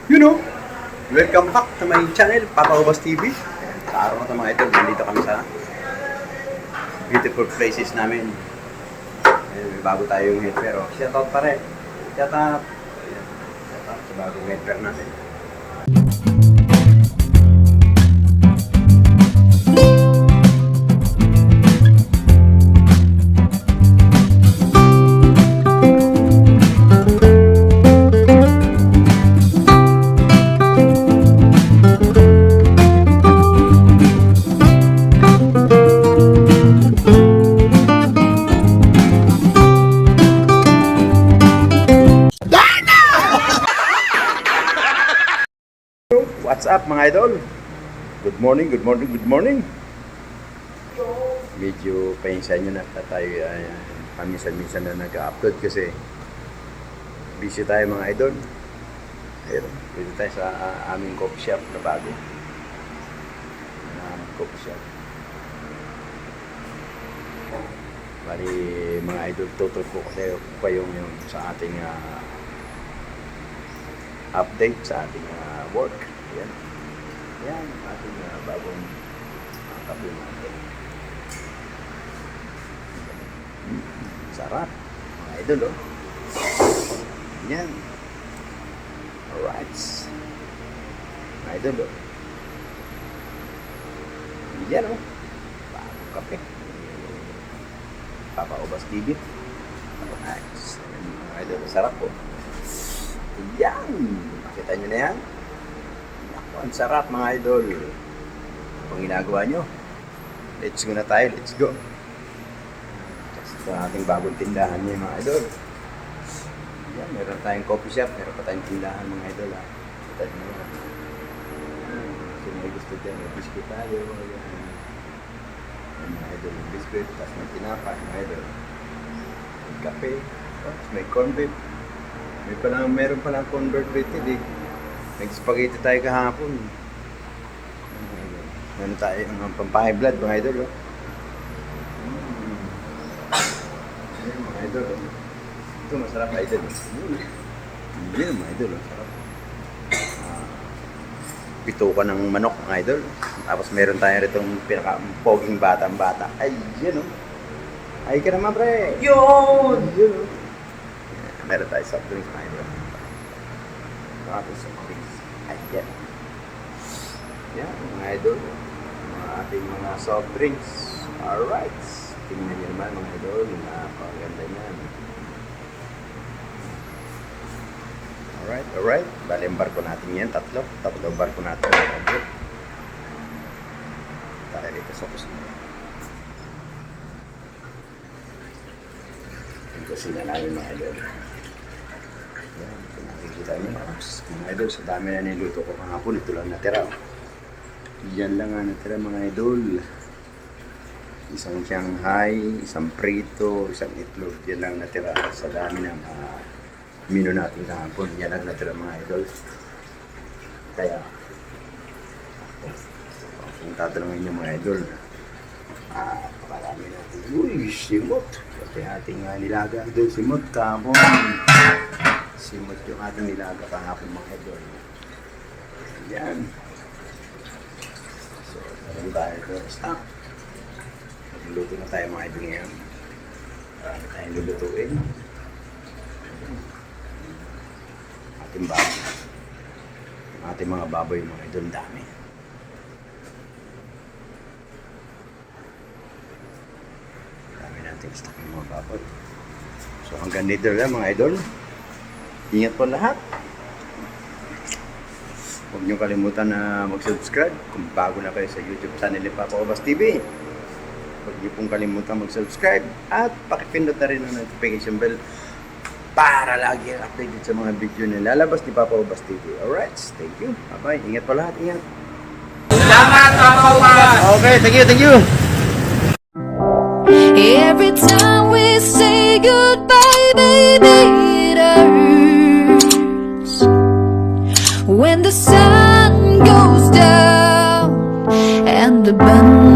You know, welcome back to my channel, Papa Ubas TV. Sa araw na ito mga idol, nandito kami sa beautiful places namin. May bago tayong head pero shoutout pa rin. Shoutout sa bagong head natin. What's up mga idol? Good morning, good morning, good morning. Medyo pahinsan nyo na tayo paminsan-minsan na nag-upload kasi busy tayo mga idol. Ayun, busy tayo sa aming coffee shop na bago. Coffee shop. Bali mga idol, tutur ko kasi pa yung sa ating update sa ating work. Yan. Yan, ating bagong kape natin. Sarap. Mga idol, oh. Yan. Alright. Mga idol, oh. Yan, oh. Bagong kape. Papa Ubas TV. Alright. Mga idol, sarap, oh. Yan. Makita nyo na yan. Ang sarap mga idol. Kung ginagawa nyo, let's go na tayo, let's go. Ito ang ating bagong tindahan niya mga idol. Yan, meron tayong coffee shop, meron pa tayong tindahan mga idol. Kita nyo yan. Kung may gusto dyan, may biscuit tayo. Yan mga idol, may biscuit, tapos may tinapa mga idol. May kape, may corn beef. Meron palang converted eh. Nag-spaghetti tayo kahapon. Meron tayo ng pampahay blood, mga idol. Oh. Ayan, mga idol. Oh. Ito, masarap, idol. Yan, mga idol. Oh. Sarap. Pituka ng manok, mga idol. Tapos meron tayo rito yung pinaka-poging batang-bata. Ay, yan, oh. Ay ka naman, pre. Yun! Yun, oh. Meron tayo soft drinks, mga idol. Tapos soft drinks. Ayan. Yan, mga idol. Mga ating mga soft drinks. Alright. Tingnan nyo naman, mga idol. Napakaganda yan. Alright. Bali, ang barko natin yan. Tatlo barko natin. Tayo dito sa kusina. Yung kusina namin, mga idol. Yan, nakikita nyo mga idol, sa dami na niluto ko kahapon, ito lang natira. Yan lang nga natira mga idol. Isang Shanghai, isang prito, isang itlog. Yan lang natira sa dami ng menu natin kahapon. Yan lang natira mga idol. Kaya kung tatanungin nyo mga idol, parami natin. Uy, simot. Kasi ating nilaga doon, simot kahapon. Simot yung ating nilaga kahapon mga idol. Yan. So, meron tayo ito. Stop. Magluluto na tayo mga idol ngayon. Marami tayong lulutuin. Ating baboy. Ating mga baboy mga idol, dami. Dami natin stock ng mga baboy. So hanggang dito lang mga idol. Ingat po lahat. Huwag niyo kalimutan na mag-subscribe kung bago na kayo sa YouTube channel ni Papa Ubas TV. Huwag niyo pong kalimutan mag-subscribe at pakipindot na rin ang notification bell para lagi updated sa mga video na lalabas ni Papa Ubas TV. Alright, thank you. Bye-bye. Ingat po lahat. Ingat. Salamat, Papa Ubas! Okay, thank you. Every time we say goodbye, baby, it hurts. When the sun goes down and the band